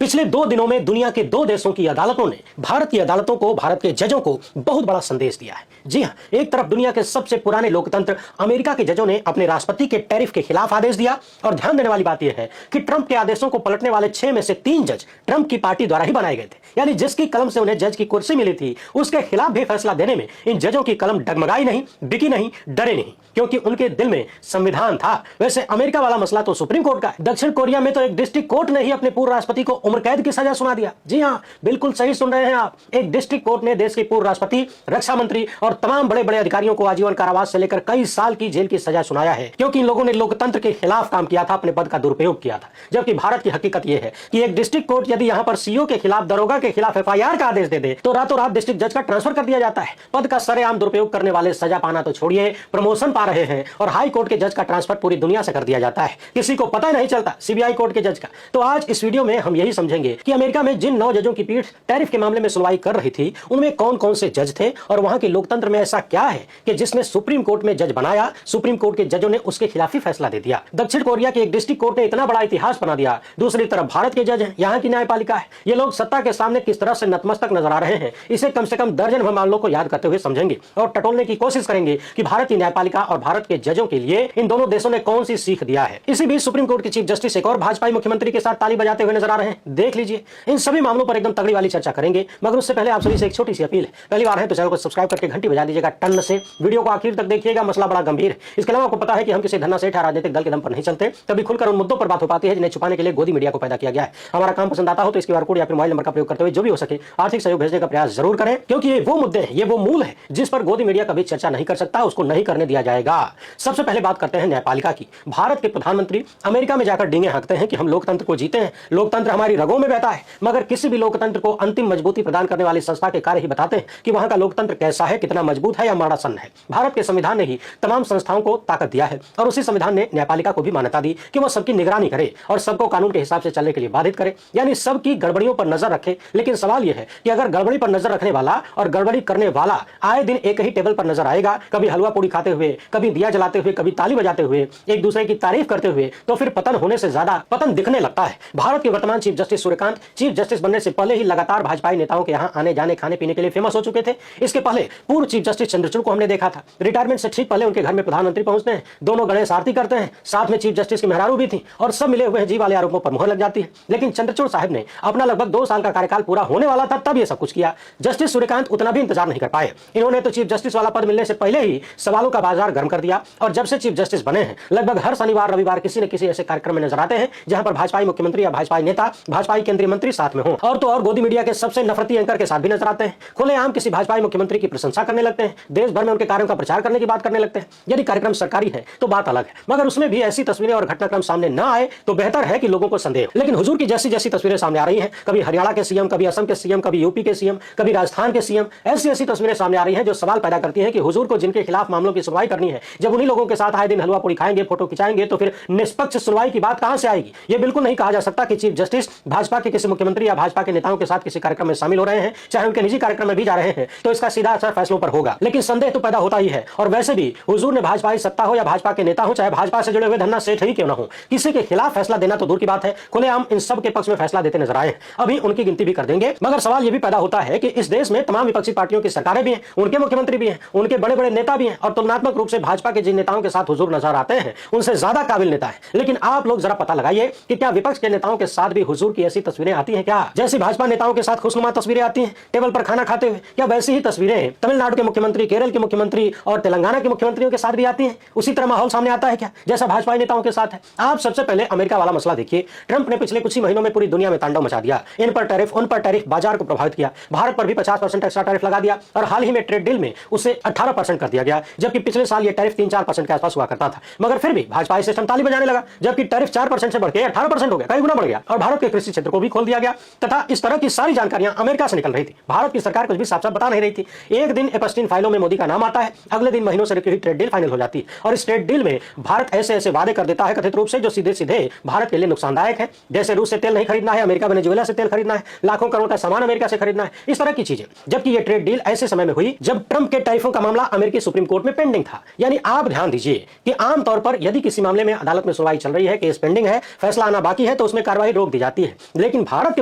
पिछले 2 दिनों में दुनिया के 2 देशों की अदालतों ने भारत की अदालतों को, भारत के जजों को बहुत बड़ा संदेश दिया है। जी हां, एक तरफ दुनिया के सबसे पुराने लोकतंत्र अमेरिका के जजों ने अपने राष्ट्रपति के टैरिफ के खिलाफ आदेश दिया। और ध्यान देने वाली बात यह है कि ट्रंप के आदेशों को पलटने वाले 6 में से 3 जज ट्रंप की पार्टी द्वारा ही बनाए गए थे। यानी जिसकी कलम से उन्हें जज की कुर्सी मिली थी, उसके खिलाफ भी फैसला देने में इन जजों की कलम डगमगाई नहीं, बिकी नहीं, डरे नहीं, क्योंकि उनके दिल में संविधान था। वैसे अमेरिका वाला मसला तो सुप्रीम कोर्ट का है। दक्षिण कोरिया में तो एक डिस्ट्रिक्ट कोर्ट ने ही अपने पूर्व राष्ट्रपति को उम्र कैद की सजा सुना दिया। जी हां, बिल्कुल सही सुन रहे हैं आप। एक डिस्ट्रिक्ट कोर्ट ने देश के पूर्व राष्ट्रपति, रक्षा मंत्री और तमाम बड़े बड़े अधिकारियों को आजीवन कारावास से लेकर कई साल की जेल की सजा सुनाया है, क्योंकि इन लोगों ने लोकतंत्र के खिलाफ काम किया था, अपने पद का दुरुपयोग किया था। जबकि भारत की हकीकत यह है कि एक डिस्ट्रिक्ट कोर्ट यदि यहां पर सीओ के खिलाफ, दरोगा के खिलाफ एफआईआर का आदेश दे दे तो रातों रात डिस्ट्रिक्ट जज का ट्रांसफर कर दिया जाता है। पद का सरेआम दुरुपयोग करने वाले सजा पाना तो छोड़िए, प्रमोशन पा रहे हैं और हाई कोर्ट के जज का ट्रांसफर पूरी दुनिया से कर दिया जाता है, किसी को पता नहीं चलता, सीबीआई कोर्ट के जज का। तो आज इस वीडियो में हम यही समझेंगे कि अमेरिका में जिन 9 जजों की पीठ टैरिफ के मामले में सुनवाई कर रही थी, उनमें कौन कौन से जज थे और वहां के लोकतंत्र में ऐसा क्या है कि जिसने सुप्रीम कोर्ट में जज बनाया, सुप्रीम कोर्ट के जजों ने उसके खिलाफ ही फैसला दे दिया। दक्षिण कोरिया के एक डिस्ट्रिक्ट कोर्ट ने इतना बड़ा इतिहास बना दिया। दूसरी तरफ भारत के जज हैं, यहाँ की न्यायपालिका है। ये लोग सत्ता के सामने किस तरह से नतमस्तक नजर आ रहे हैं, इसे कम से कम दर्जन भर मामलों को याद करते हुए समझेंगे और टटोलने की कोशिश करेंगे कि भारत की न्यायपालिका और भारत के जजों के लिए इन दोनों देशों ने कौन सी सीख दिया है। इसी बीच सुप्रीम कोर्ट के चीफ जस्टिस एक और भाजपाई मुख्यमंत्री के साथ ताली बजाते हुए नजर आ रहे हैं। देख लीजिए, इन सभी मामलों पर एकदम तगड़ी वाली चर्चा करेंगे, मगर उससे पहले आप सभी से एक छोटी सी अपील है। पहली बार है तो चैनल को सब्सक्राइब करके घंटी बजा दीजिएगा टन से। वीडियो को आखिर तक देखिएगा, मसला बड़ा गंभीर है। इसके अलावा आपको पता है कि हम किसी धन्ना सेठ राजनीतिक दल के दम पर नहीं चलते, तभी खुलकर उन मुद्दों पर बात हो पाती है जिन्हें छुपाने के लिए गोदी मीडिया को पैदा किया गया है। हमारा काम पसंद आता हो तो इसके QR कोड या फिर मोबाइल नंबर का प्रयोग करते हुए जो भी हो सके आर्थिक सहयोग भेजने का प्रयास जरूर करें, क्योंकि ये वो मुद्दे हैं, ये वो मूल है जिस पर गोदी मीडिया कभी चर्चा नहीं कर सकता, उसको नहीं करने दिया जाएगा। सबसे पहले बात करते हैं न्यायपालिका की। भारत के प्रधानमंत्री अमेरिका में जाकर डींगे हाँकते हैं कि हम लोकतंत्र को जीते हैं, लोकतंत्र हमारी रगों में बहता है, मगर किसी भी लोकतंत्र को अंतिम मजबूती प्रदान करने वाली संस्था के कार्य ही बताते हैं कि वहां का लोकतंत्र कैसा है, कितना मजबूत है या माड़ा सन्न है। भारत के संविधान ने ही तमाम संस्थाओं को ताकत दिया है और उसी संविधान ने न्यायपालिका को भी मान्यता दी कि वह सबकी निगरानी करे और सबको कानून के हिसाब से चलने के लिए बाधित करे, यानी सबकी गड़बड़ियों पर नजर रखे। लेकिन सवाल यह है कि अगर गड़बड़ी पर नजर रखने वाला और गड़बड़ी करने वाला आए दिन एक ही टेबल पर नजर आएगा, कभी हलवा पूड़ी खाते हुए, कभी दिया जलाते हुए, कभी ताली बजाते हुए, एक दूसरे की तारीफ करते हुए, तो फिर पतन होने से ज्यादा पतन दिखने लगता है। भारत के वर्तमान chief justice Suryakant chief justice बनने से पहले ही लगातार भाजपाई नेताओं के यहाँ आने जाने, खाने पीने के लिए फेमस हो चुके थे। इसके पहले पूर्व चीफ जस्टिस चंद्रचूड़ को हमने देखा था, रिटायरमेंट से ठीक पहले उनके घर में प्रधानमंत्री पहुंचते हैं, दोनों गणेश आरती करते हैं, साथ में चीफ जस्टिस की मेहरारू भी थी और सब मिले हुए हैं जी वाले आरोपों पर मुहर लग जाती है। लेकिन चंद्रचूड़ साहब ने अपना लगभग 2 साल का कार्यकाल पूरा होने वाला था तब ये सब कुछ किया। जस्टिस सूर्यकांत उतना भी इंतजार नहीं कर पाए। इन्होंने तो चीफ जस्टिस वाला पद मिलने से पहले ही सवालों का बाजार गर्म कर दिया और जब से चीफ जस्टिस बने हैं लगभग हर शनिवार रविवार किसी न किसी ऐसे कार्यक्रम में नजर आते हैं जहां पर भाजपाई मुख्यमंत्री या भाजपाई नेता, भाजपाई केंद्रीय मंत्री साथ में हो, और तो और गोदी मीडिया के सबसे नफरती एंकर के साथ भी नजर आते हैं। खुलेआम किसी भाजपाई मुख्यमंत्री की प्रशंसा करने लगते हैं, देश भर में उनके कार्यों का प्रचार करने की बात करने लगते हैं। यदि कार्यक्रम सरकारी है तो बात अलग है, मगर उसमें भी ऐसी तस्वीरें और घटनाक्रम सामने न आए तो बेहतर है कि लोगों को संदेह। लेकिन हुजूर की जैसी जैसी तस्वीरें सामने आ रही हैं, कभी हरियाणा के सीएम, कभी असम के सीएम, कभी यूपी के सीएम, कभी राजस्थान के सीएम, ऐसी ऐसी तस्वीरें सामने आ रही हैं जो सवाल पैदा करती हैं कि हुजूर को जिनके खिलाफ मामलों की सुनवाई करनी है, जब उन्हीं लोगों के साथ आए दिन हलवा पूरी खाएंगे, फोटो खिंचाएंगे, तो फिर निष्पक्ष सुनवाई की बात कहां से आएगी। यह बिल्कुल नहीं कहा जा सकता कि चीफ जस्टिस भाजपा के किसी मुख्यमंत्री या भाजपा के नेताओं के साथ किसी कार्यक्रम में शामिल हो रहे हैं, चाहे उनके निजी कार्यक्रम में भी जा रहे हैं, तो इसका सीधा असर फैसलों पर होगा। लेकिन संदेह तो पैदा होता ही है। और वैसे भी हुजूर ने भाजपाई सत्ता हो या भाजपा के नेता हो, चाहे भाजपा से जुड़े हुए धन्ना सेठ ही क्यों न हो, किसी के खिलाफ फैसला देना तो दूर की बात है, खुलेआम इन सब के पक्ष में फैसला देते नजर आए। अभी उनकी गिनती भी कर देंगे, मगर सवाल यह भी पैदा होता है कि इस देश में तमाम विपक्षी पार्टियों की सरकारें भी हैं, उनके मुख्यमंत्री भी हैं, उनके बड़े बड़े नेता भी हैं, और तुलनात्मक रूप से भाजपा के जिन नेताओं के साथ हुजूर नजर आते हैं उनसे ज्यादा काबिल नेता है। लेकिन आप लोग जरा पता लगाइए कि क्या विपक्ष के नेताओं के साथ भी हुजूर की ऐसी तस्वीरें आती हैं क्या, जैसी भाजपा नेताओं के साथ खुशनुमा तस्वीरें आती हैं टेबल पर खाना खाते हुए, या वैसी ही तस्वीरें तमिलनाडु के मुख्यमंत्री, केरल के मुख्यमंत्री और तेलंगाना के मुख्यमंत्रियों के साथ भी आती हैं? उसी तरह माहौल सामने आता है क्या जैसा भाजपा नेताओं के साथ है? आप सबसे पहले अमेरिका वाला मसला देखिए। ट्रंप ने पिछले कुछ ही महीनों में पूरी दुनिया में तांडव मचा दिया। इन पर टैरिफ, उन पर टैरिफ, बाजार को प्रभावित किया। भारत पर भी 50% एक्स्ट्रा टैरिफ लगा दिया और हाल ही में ट्रेड डील में उसे 18% कर दिया गया, जबकि पिछले साल यह टैरिफ 3-4% के आसपास हुआ करता था। मगर फिर भी भाजपा सिस्टम ताली बजाने लगा, जबकि टैरिफ 4% से बढ़ के 18% हो गया, कई गुना बढ़ गया। और भारत के कृषि क्षेत्र को भी खोल दिया गया तथा इस तरह की सारी जानकारियां अमेरिका से निकल रही थी। भारत की सरकार कुछ भी साफ साफ बता नहीं रही थी। एक दिन एपस्टीन फाइलों में मोदी का नाम आता है, अगले दिन महीनों से रुकी हुई ट्रेड डील फाइनल हो जाती है और इस ट्रेड डील में भारत ऐसे ऐसे वादे कर देता है कथित रूप से जो सीधे सीधे भारत के लिए नुकसानदायक है। जैसे रूस से तेल नहीं खरीदना है, अमेरिका वेनेजुएला से तेल खरीदना है, लाखों करोड़ का सामान अमेरिका से खरीदना है, इस तरह की चीजें। जबकि ये ट्रेड डील ऐसे समय में हुई जब ट्रंप के टैरिफों का मामला अमेरिकी सुप्रीम कोर्ट में पेंडिंग था। यानी आप ध्यान दीजिए कि आमतौर पर यदि किसी मामले में अदालत में सुनवाई चल रही है, केस पेंडिंग है, फैसला आना बाकी है, तो उसमें कार्रवाई रोक दी जाती है। हैं। लेकिन भारत के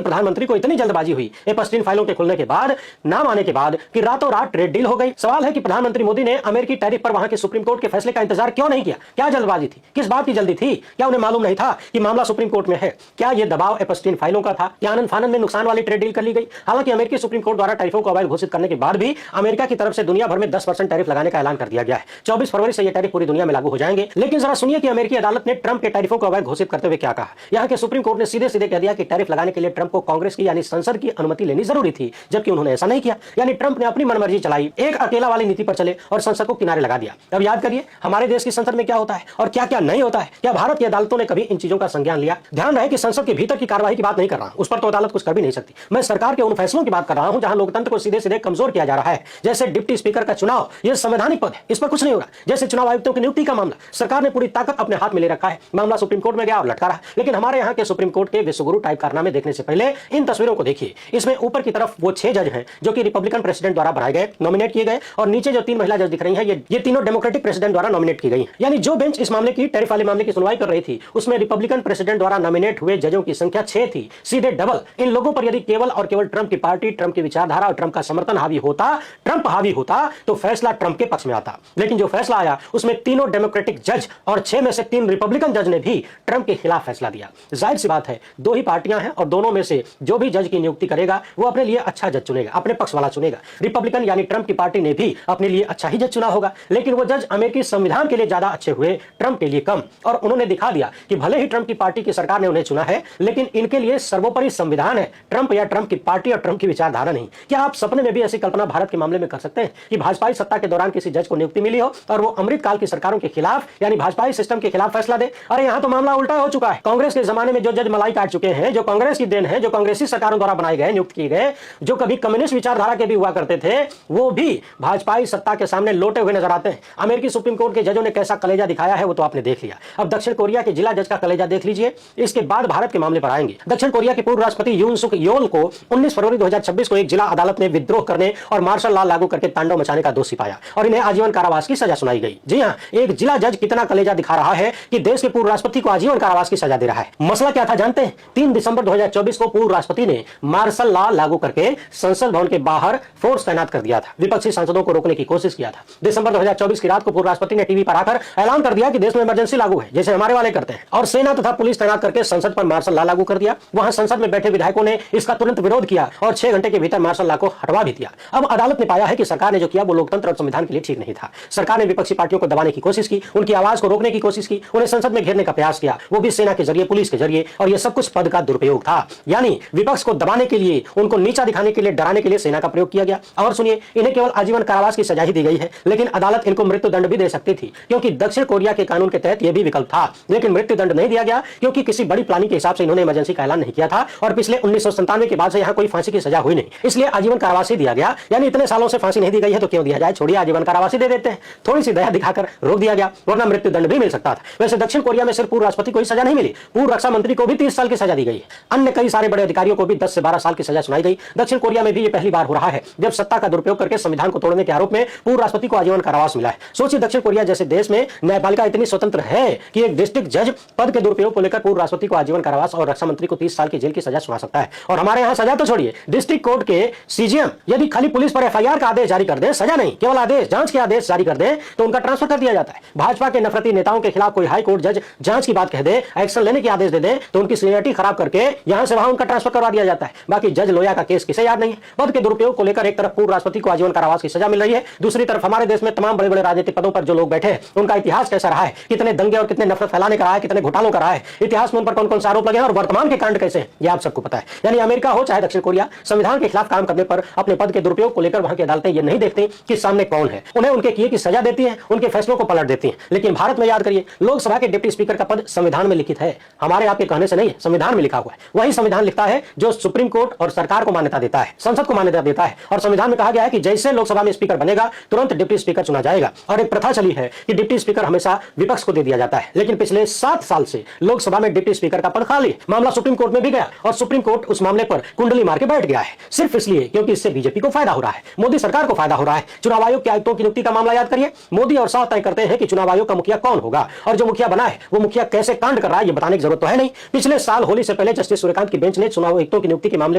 प्रधानमंत्री को इतनी जल्दबाजी हुई एपस्टीन फाइलों के खुलने के बाद, नाम आने के बाद, कि रातों रात ट्रेड डील हो गई। सवाल है कि प्रधानमंत्री मोदी ने अमेरिकी टैरिफ पर वहां के सुप्रीम कोर्ट के फैसले का इंतजार क्यों नहीं किया? क्या जल्दबाजी थी? किस बात की जल्दी थी? क्या उन्हें मालूम नहीं था कि मामला सुप्रीम कोर्ट में है? क्या यह दबाव एपस्टीन फाइलों का था? क्या आनंद फानंद में नुकसान वाली ट्रेड डील कर ली गई? हालांकि अमेरिकी सुप्रीम कोर्ट द्वारा टैरिफों को अवैध घोषित करने के बाद भी अमेरिका की तरफ से दुनिया भर में 10% टैरिफ लगाने का ऐलान कर दिया गया है। 24 फरवरी से यह टैरिफ पूरी दुनिया में लागू हो जाएंगे। लेकिन जरा सुनिए कि अमेरिकी अदालत ने ट्रंप के टैरिफों को अवैध घोषित करते हुए क्या कहा। यहां के सुप्रीम कोर्ट ने सीधे सीधे कह दिया कि टैरिफ लगाने के लिए ट्रंप को कांग्रेस की यानी संसद की अनुमति लेनी जरूरी थी, जबकि उन्होंने ऐसा नहीं किया। यानी ट्रंप ने अपनी मनमर्जी चलाई, एक अकेला वाली नीति पर चले और संसद को किनारे लगा दिया। अब याद करिए हमारे देश की संसद में क्या होता है और क्या क्या नहीं होता है। क्या भारत की अदालतों ने कभी इन चीजों का संज्ञान लिया? ध्यान रहे कि संसद के भीतर की कार्रवाई की बात नहीं कर रहा हूं, उस पर तो अदालत कुछ कर भी नहीं सकती। मैं सरकार के उन फैसलों की बात कर रहा हूं जहां लोकतंत्र को सीधे सीधे कमजोर किया जा रहा है, जैसे डिप्टी स्पीकर का चुनाव। यह संवैधानिक पद है, इस पर कुछ नहीं होगा। जैसे चुनाव आयुक्तों की नियुक्ति का मामला, सरकार ने पूरी ताकत अपने हाथ में ले रखा है। मामला सुप्रीम कोर्ट में गया और लटका रहा। लेकिन हमारे यहाँ के सुप्रीम कोर्ट के विश्वगुरु टाइप कारनामे देखने से पहले इन तस्वीरों को देखिए। इसमें ऊपर की तरफ वो 6 जज हैं जो कि रिपब्लिकन प्रेसिडेंट द्वारा बनाए गए, नॉमिनेट किए गए, और नीचे जो 3 महिला जज दिख रही हैं ये तीनों डेमोक्रेटिक प्रेसिडेंट द्वारा नॉमिनेट की गई। यानी जो बेंच इस मामले की टैरिफ वाले मामले की सुनवाई कर रही थी उसमें रिपब्लिकन प्रेसिडेंट द्वारा नॉमिनेट हुए जजों की संख्या 6 थी, सीधे डबल। इन लोगों पर यदि केवल और केवल ट्रंप की पार्टी, ट्रंप की विचारधारा और ट्रंप का समर्थन हावी होता, ट्रंप हावी होता, तो फैसला ट्रंप के पक्ष में आता। लेकिन जो फैसला आया उसमें तीनों डेमोक्रेटिक जज और 6 में से 3 रिपब्लिकन जज ने भी ट्रंप के खिलाफ फैसला दिया। जाहिर सी बात है 2 ही पार्टियां हैं और दोनों में से जो भी जज की नियुक्ति करेगा वो अपने लिए अच्छा जज चुनेगा, अपने पक्ष वाला चुनेगा। रिपब्लिकन यानी ट्रंप की पार्टी ने भी अपने लिए अच्छा ही जज चुना होगा, लेकिन वो जज अमेरिकी संविधान के लिए ज्यादा अच्छे हुए, ट्रंप के लिए कम। और उन्होंने दिखा दिया कि भले ही ट्रंप की पार्टी की सरकार ने उन्हें चुना है, लेकिन इनके लिए सर्वोपरि संविधान है, ट्रंप या ट्रंप की पार्टी और ट्रंप की विचारधारा नहीं। क्या आप सपने में भी ऐसी कल्पना भारत के मामले में कर सकते हैं कि भाजपाई सत्ता के दौरान किसी जज को नियुक्ति मिली हो और वो अमृतकाल की सरकारों के खिलाफ यानी भाजपाई सिस्टम के खिलाफ फैसला दे? अरे यहां तो मामला उल्टा हो चुका है। कांग्रेस के जमाने में जो जज मलाई काट चुके हैं, जो कांग्रेस की देन है, जो कांग्रेसी सरकारों द्वारा बनाए गए, नियुक्त किए गए, जो कभी कम्युनिस्ट विचारधारा के भी हुआ करते थे, वो भी भाजपाई सत्ता के सामने लोटे हुए नजर आते हैं। अमेरिकी सुप्रीम कोर्ट के जजों ने कैसा कलेजा दिखाया है वो तो आपने देख लिया। अब दक्षिण कोरिया के जिला जज का कलेजा देख लीजिए, इसके बाद भारत के मामले पर आएंगे। दक्षिण कोरिया के पूर्व राष्ट्रपति यून सुक योल को 19 फरवरी 2026 को एक जिला अदालत ने विद्रोह करने और मार्शल लॉ लागू करके तांडव मचाने का दोषी पाया और इन्हें आजीवन कारावास की सजा सुनाई गई। जी हां, एक जिला जज कितना कलेजा दिखा रहा है कि देश के पूर्व राष्ट्रपति को आजीवन कारावास की सजा दे रहा है। मसला क्या था जानते हैं? 3 दिसंबर 2024 को पूर्व राष्ट्रपति ने मार्शल लॉ लागू करके संसद भवन के बाहर फोर्स तैनात कर दिया था, विपक्षी सांसदों को रोकने की कोशिश किया था। दिसंबर 2024 की रात को पूर्व राष्ट्रपति ने टीवी पर आकर ऐलान कर दिया कि देश में इमरजेंसी लागू है, जैसे हमारे वाले करते हैं, और सेना तथा पुलिस तैनात करके संसद पर मार्शल लॉ लागू कर दिया। वहां संसद में बैठे विधायकों ने इसका तुरंत विरोध किया और 6 घंटे के भीतर मार्शल लॉ को हटवा भी दिया। अब अदालत ने पाया है कि सरकार ने जो किया वो लोकतंत्र और संविधान के लिए ठीक नहीं था। सरकार ने विपक्षी पार्टियों को दबाने की कोशिश की, उनकी आवाज को रोकने की कोशिश की, उन्हें संसद में घेरने का प्रयास किया, वो भी सेना के जरिए, पुलिस के जरिए, और यह सब कुछ पद का दुरुपयोग था। यानी विपक्ष को दबाने के लिए, उनको नीचा दिखाने के लिए, डराने के लिए सेना का प्रयोग किया गया। और सुनिए, इन्हें केवल आजीवन कारावास की सजा ही दी गई है, लेकिन अदालत इनको मृत्यु दंड भी दे सकती थी, क्योंकि दक्षिण कोरिया के कानून के तहत यह भी विकल्प था। लेकिन मृत्यु दंड नहीं दिया गया क्योंकि किसी बड़ी प्लानिंग के हिसाब से इन्होंने इमरजेंसी का ऐलान नहीं किया था और पिछले 1997 के बाद से यहां कोई फांसी की सजा हुई नहीं, इसलिए आजीवन कारावास ही दिया गया। यानी इतने सालों से फांसी नहीं दी गई है तो क्यों दिया जाए, छोड़िए आजीवन कारावास ही दे देते हैं। थोड़ी सी दया दिखाकर रोक दिया गया, वरना मृत्यु दंड भी मिल सकता था। वैसे दक्षिण कोरिया में सिर्फ पूर्व राष्ट्रपति को ही सजा नहीं मिली, पूर्व रक्षा मंत्री को भी 30 साल की सजा दी गई है। अन्य कई सारे बड़े अधिकारियों को भी 10 से 12 साल की सजा सुनाई गई। दक्षिण कोरिया में भी ये पहली बार हो रहा है जब सत्ता का दुरुपयोग करके संविधान को तोड़ने के आरोप में पूर्व राष्ट्रपति को आजीवन कारावास मिला है। सोचिए, दक्षिण कोरिया जैसे देश में न्यायपालिका इतनी स्वतंत्र है कि एक डिस्ट्रिक्ट जज पद के दुरुपयोग को लेकर पूर्व राष्ट्रपति को आजीवन कारावास और रक्षा मंत्री को 30 साल की जेल की सजा सुना सकता है। और हमारे यहाँ सजा तो छोड़िए, डिस्ट्रिक्ट कोर्ट के सीजीएम यदि खाली पुलिस पर एफआईआर का आदेश जारी कर दे, सजा नहीं केवल आदेश, जांच के आदेश जारी कर दे, तो उनका ट्रांसफर कर दिया जाता है। भाजपा के नफरती नेताओं के खिलाफ कोई हाई कोर्ट जज जांच की बात कह दे, एक्शन लेने के आदेश दे दे, तो उनकी सीनियरिटी खराब करके यहां से वहां उनका ट्रांसफर करवा दिया जाता है। बाकी जज लोया का केस किसे याद नहीं है? पद के दुरुपयोग को लेकर एक तरफ पूर्व राष्ट्रपति को आजीवन कारावास की सजा मिल रही है, दूसरी तरफ हमारे देश में तमाम बड़े बड़े राजनीतिक पदों पर जो लोग बैठे हैं उनका इतिहास कैसा रहा है, कितने दंगे और कितने नफरत फैलाने का रहा है, कितने घोटालों का रहा है, इतिहास में उन पर कौन कौन से आरोप लगे हैं और वर्तमान के कांड कैसे हैं, ये आप सबको पता है। यानी अमेरिका हो चाहे दक्षिण कोरिया, संविधान के खिलाफ काम करने पर अपने पद के दुरुपयोग को लेकर वहां की अदालतें ये नहीं देखती कि सामने कौन है, उन्हें उनके किए की सजा देती है, उनके फैसलों को पलट देती है। लेकिन भारत में याद करिए, लोकसभा के डिप्टी स्पीकर का पद संविधान में लिखित है, हमारे आपके कहने से नहीं है, संविधान में लिखा हुआ है। वही संविधान लिखता है जो सुप्रीम कोर्ट और सरकार को मान्यता देता है, संसद को मान्यता देता है। और संविधान में कहा गया है कि जैसे लोकसभा में स्पीकर बनेगा तुरंत डिप्टी स्पीकर चुना जाएगा। और एक प्रथा चली है कि डिप्टी स्पीकर हमेशा विपक्ष को दे दिया जाता है, लेकिन पिछले 7 साल से लोकसभा में डिप्टी स्पीकर का पद खाली। मामला सुप्रीम कोर्ट में भी गया और सुप्रीम कोर्ट उस मामले पर कुंडली मार के बैठ गया है, सिर्फ इसलिए क्योंकि इससे बीजेपी को फायदा हो रहा है, मोदी सरकार को फायदा हो रहा है। चुनाव आयोग के आयुक्तों की नियुक्ति का मामला याद करिए, मोदी और शाह तय करते हैं कि चुनाव आयोग का मुखिया कौन होगा, और जो मुखिया बना है वो मुखिया कैसे कांड कर रहा है ये बताने की जरूरत तो है नहीं। पिछले साल होली से पहले जस्टिस सूर्यकांत की बेंच ने चुनाव आयुक्तों की नियुक्ति के मामले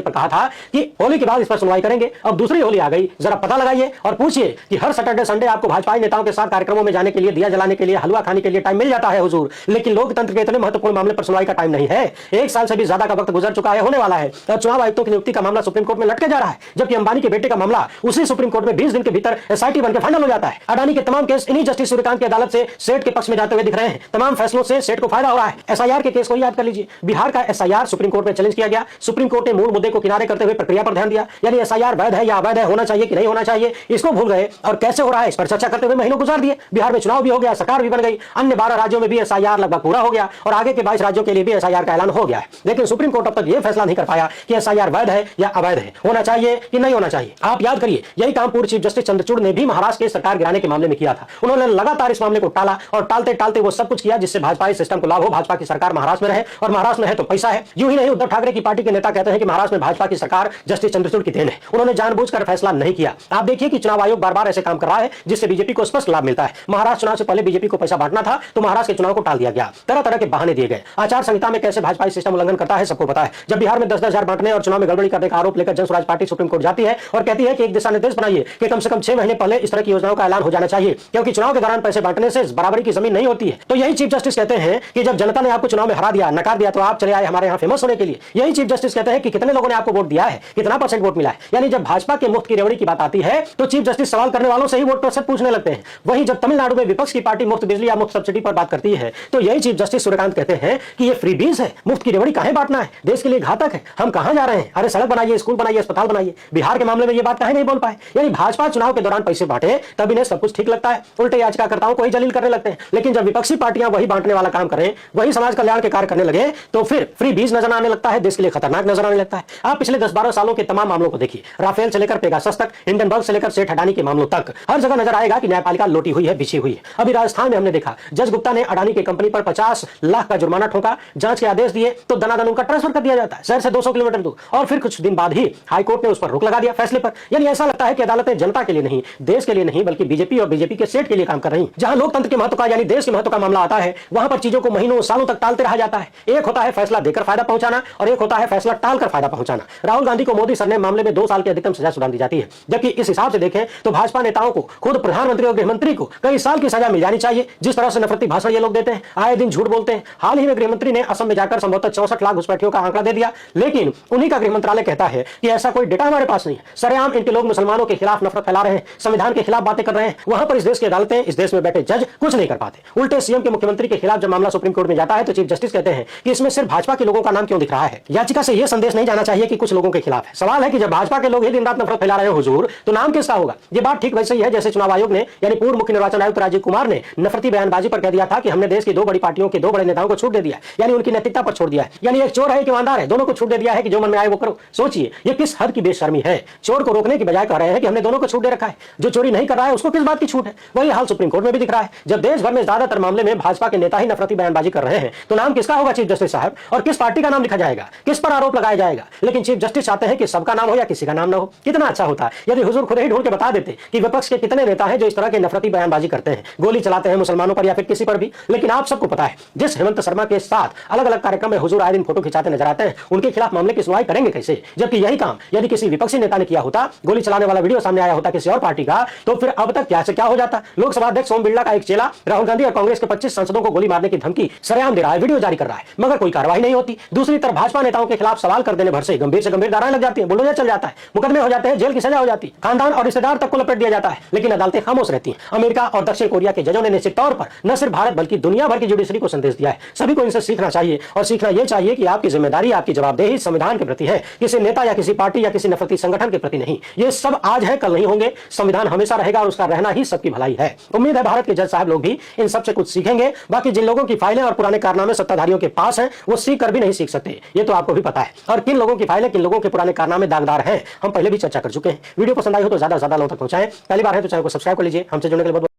पर कहा था कि होली के बाद इस पर सुनवाई करेंगे। अब दूसरी होली आ गई, जरा पता लगाइए और पूछिए कि हर सैटरडे संडे आपको भाजपा नेताओं के साथ कार्यक्रमों में जाने के लिए, दिया जलाने के लिए, हलवा खाने के लिए टाइम मिल जाता है हुजूर, लेकिन लोकतंत्र के इतने महत्वपूर्ण मामले पर सुनवाई का टाइम नहीं है। 1 साल से भी ज्यादा का वक्त गुजर चुका है, होने वाला है, और चुनाव आयुक्तों की नियुक्ति का मामला सुप्रीम कोर्ट में लटके जा रहा है, जबकि अंबानी के बेटे का मामला उसी सुप्रीम कोर्ट में 20 दिन के भीतर एसआईटी बनकर फाइनल हो जाता है। अडानी के तमाम केस इन्हीं जस्टिस सूर्यकांत की अदालत से सेठ के पक्ष में जाते हुए दिख रहे हैं। तमाम फैसलों से सेठ को फायदा हो रहा है। एसआईआर के केस को याद कर लीजिए, बिहार का एसआईआर सुप्रीम कोर्ट में चैलेंज किया गया। सुप्रीम कोर्ट ने मूल मुद्दे को किनारे करते हुए प्रक्रिया पर ध्यान दिया, यानी एसआईआर वैध है या अवैध है, होना चाहिए कि नहीं होना चाहिए, इसको भूल गए और कैसे हो रहा है इस पर चर्चा करते हुए महीनों गुजार दिए। बिहार में चुनाव भी हो गया, सरकार भी बन गई, अन्य 12 राज्यों में भी एसआईआर लगभग पूरा हो गया और आगे के 22 राज्यों के लिए भी एसआईआर का ऐलान हो गया है। लेकिन सुप्रीम कोर्ट अब तक यह फैसला नहीं कर पाया कि एसआईआर वैध है या अवैध है, होना चाहिए कि नहीं होना चाहिए। आप याद करिए, यही काम पूर्व चीफ जस्टिस चंद्रचूड़ ने भी महाराष्ट्र की सरकार गिराने के मामले में किया था। उन्होंने लगातार इस मामले को टाला और टालते टालते वो सब कुछ किया जिससे भाजपा सिस्टम को लाभ हो, भाजपा की सरकार महाराष्ट्र में रहे, और महाराष्ट्र में है तो पैसा है। यूं ही नहीं, उद्धव ठाकरे की पार्टी के नेता कहते हैं कि महाराष्ट्र में भाजपा की सरकार जस्टिस चंद्रचूड़ की देन है, उन्होंने जानबूझकर फैसला नहीं किया। आप देखिए कि चुनाव आयोग बार बार ऐसे काम कर रहा है जिससे बीजेपी को स्पष्ट लाभ मिलता है। महाराष्ट्र चुनाव से पहले बीजेपी को पैसा बांटना था तो महाराष्ट्र के चुनाव को टाल दिया गया, तरह तरह के बहाने दिए गए। आचार संहिता में कैसे भाजपा सिस्टम उल्लंघन करता है सबको पता है। जब बिहार में 10-10 हजार बांटने और चुनाव में गड़बड़ी करने का आरोप लेकर जन स्वराज पार्टी सुप्रीम कोर्ट जाती है और कहती है कि एक दिशा निर्देश बनाइए कि कम से कम 6 महीने पहले इस तरह की योजनाओं का ऐलान हो जाना चाहिए, क्योंकि चुनाव के दौरान पैसे बांटने से बराबरी की जमीन नहीं होती है। तो यही चीफ जस्टिस कहते हैं कि जब जनता ने आपको चुनाव में हरा दिया, नकार दिया, तो आप चले आए हमारे यहाँ फेमस होने के लिए। यही चीफ जस्टिस कहते हैं कि कितने लोगों ने आपको वोट दिया है, कितना परसेंट वोट मिला है। यानी जब भाजपा के मुफ्त की रेवड़ी की बात आती है तो चीफ जस्टिस सवाल करने वालों से ही वोट प्रतिशत पूछने लगते हैं। वहीं जब तमिलनाडु में विपक्ष की पार्टी मुफ्त बिजली या मुफ्त सब्सिडी पर बात करती है तो यही चीफ जस्टिस सूर्यकांत कहते हैं कि ये फ्री बीज है, मुफ्त की रेवड़ी काहे बांटना है, देश के लिए घातक है, हम कहां जा रहे हैं, अरे सड़क बनाइए, स्कूल बनाइए, अस्पताल बनाइए। बिहार के मामले में ये बात काहे नहीं बोल पाए। यानी भाजपा चुनाव के दौरान पैसे बांटे तब इन्हें सब कुछ ठीक लगता है, उल्टे याचिकाकर्ताओं को ही जलील करने लगते हैं। लेकिन जब विपक्षी पार्टियां वही बांटने वाला काम करें, वही समाज कल्याण के कार्य करने लगे तो फिर फ्री बीज नजर आने लगता है, देश के लिए खतरनाक नजर आने लगता है। आप पिछले 10-12 सालों के तमाम मामलों को देखिए, राफेल से लेकर पेगासस तक, हिंडनबर्ग से लेकर सेठ अडानी के मामलों तक, हर जगह नजर आएगा कि न्यायपालिका लोटी हुई है, बिछी हुई है। अभी राजस्थान में हमने देखा, जज गुप्ता ने अडानी की कंपनी पर 50 लाख का जुर्माना ठोका, जांच के आदेश दिए तो दनादन उनका ट्रांसफर कर दिया जाता है शहर से 200 किलोमीटर दूर, और फिर कुछ दिन बाद ही हाईकोर्ट ने उस पर रोक लगा दिया फैसले पर। यानी ऐसा लगता है कि अदालतें जनता के लिए नहीं, देश के लिए नहीं, बल्कि बीजेपी और बीजेपी के सेठ के लिए काम कर रही। जहां लोकतंत्र के महत्व का यानी देश के महत्व का मामला आता है, वहां पर चीजों को महीनों सालों तक टालते रहा जाता है। एक होता है फैसला देकर फायदा पहुंचाना और एक होता है फैसला टालकर फायदा पहुंचाना। राहुल गांधी को मोदी सरने मामले में 2 साल की अधिकतम सजा सुना दी जाती है, जबकि इस हिसाब से देखें तो भाजपा नेताओं को, खुद प्रधानमंत्री और गृहमंत्री को कई साल की सजा मिल जानी चाहिए। जिस तरह से नफरती भाषण ये लोग देते हैं, आए दिन झूठ बोलते हैं। हाल ही में गृहमंत्री ने असम में जाकर संभवतः 64 लाख घुसपैठियों का आंकड़ा दे दिया, लेकिन उन्हीं का गृह मंत्रालय कहता है कि ऐसा कोई डेटा हमारे पास नहीं है। सरेआम इनके लोग मुसलमानों के खिलाफ नफरत फैला रहे हैं, संविधान के खिलाफ बातें कर रहे हैं। वहां पर इस देश की अदालतें, इस देश में बैठे जज कुछ नहीं कर पाते। उल्टे सीएम के मुख्यमंत्री के खिलाफ जब मामला सुप्रीम कोर्ट में जाता है तो चीफ जस्टिस कहते हैं कि इसमें सिर्फ भाजपा के लोगों का नाम क्यों दिख रहा है। याचिका से यह संदेश नहीं जाना चाहिए कि कुछ लोगों के खिलाफ है। सवाल है कि जब भाजपा के लोग ही दिन रात नफरत फैला रहे हो हुजूर, तो नाम किसका होगा। यह बात ठीक वैसे ही है जैसे चुनाव आयोग ने, यानी पूर्व मुख्य निर्वाचन आयुक्त राजीव कुमार ने नफरती बयानबाजी पर कह दिया था कि हमने देश की 2 बड़ी पार्टियों के 2 बड़े नेताओं को छूट दे दिया, यानी उनकी नैतिकता पर छोड़ दिया है। यानी एक चोर है, एक ईमानदार है, दोनों को छूट दे दिया है कि जो मन में आए वो करो। सोचिए ये किस हद की बेशर्मी है। चोर को रोकने की बजाय कह रहे हैं कि हमने दोनों को छूट दे रखा है, जो चोरी नहीं कर रहा है उसको किस बात की छूट है। वही हाल सुप्रीम कोर्ट में भी दिख रहा है। जब देश भर में ज्यादातर मामले में भाजपा के नेता ही नफरती बयानबाजी कर रहे हैं तो नाम किसका होगा चीफ जस्टिस साहब, और किस पार्टी का नाम लिखा जाएगा, किस पर आरोप लगाया जाएगा। लेकिन चीफ जस्टिस चाहते हैं कि सबका नाम हो या किसी का नाम ना हो। कितना अच्छा होता यदि हुजूर खुद ही ढूंढ के बता देते कि विपक्ष के कितने नेता हैं जो इस तरह के नफरती बयानबाजी करते हैं, गोली चलाते हैं मुसलमानों पर या फिर किसी पर भी। लेकिन आप सबको पता है, जिस हेमंत शर्मा के साथ अलग अलग कार्यक्रम में हुजूर आए दिन फोटो खिंचाते नजर आते हैं, उनके खिलाफ मामले की सुनवाई करेंगे कैसे। जबकि यही काम यदि किसी विपक्षी नेता ने किया होता, गोली चलाने वाला वीडियो सामने आया होता किसी और पार्टी का, तो फिर अब तक क्या से क्या हो जाता। लोकसभा अध्यक्ष ओम बिरला का एक चेला राहुल गांधी और कांग्रेस के 25 सांसदों को गोली मारने की धमकी सरेआम दे रहा है, वीडियो जारी कर रहा है, मगर कोई कार्रवाई नहीं होती। दूसरी तरफ भाजपा नेताओं के खिलाफ सवाल कर देने भर से गंभीर धाराएं लग जाती है, बुलडोजर चल जाता है, मुकदमे हो जाते हैं, जेल की सजा हो जाती है, खानदान और रिश्तेदार तक को लपेट दिया जाता है, लेकिन अदालतें खामोश रहती हैं। अमेरिका और दक्षिण कोरिया के जजों ने निश्चित तौर पर न सिर्फ भारत बल्कि दुनिया भर की जुडिशरी को संदेश दिया है। सभी को इनसे सीखना चाहिए, और सीखना यह चाहिए कि आपकी जिम्मेदारी, आपकी जवाबदेही संविधान के प्रति है, किसी नेता या किसी पार्टी या किसी नफरती संगठन के प्रति नहीं। ये सब आज है, कल नहीं होंगे। संविधान हमेशा रहेगा और उसका रहना ही सबकी भलाई है। उम्मीद है भारत के जज साहब लोग भी इन सब से कुछ सीखेंगे। बाकी जिन लोगों की फाइलें और पुराने कारनामे सत्ताधारियों के पास हैं, वो सीख कर भी नहीं सीख सकते, ये तो आपको भी पता है। और किन लोगों की फाइलें, किन लोगों के पुराने कारनामे दागदार हैं, हम पहले भी चर्चा कर चुके हैं। वीडियो पसंद आई हो तो ज्यादा से ज्यादा लोगों तक पहुंचाएं। पहली बार है तो चैनल को सब्सक्राइब कर लीजिए। हमसे जुड़ने के लिए बहुत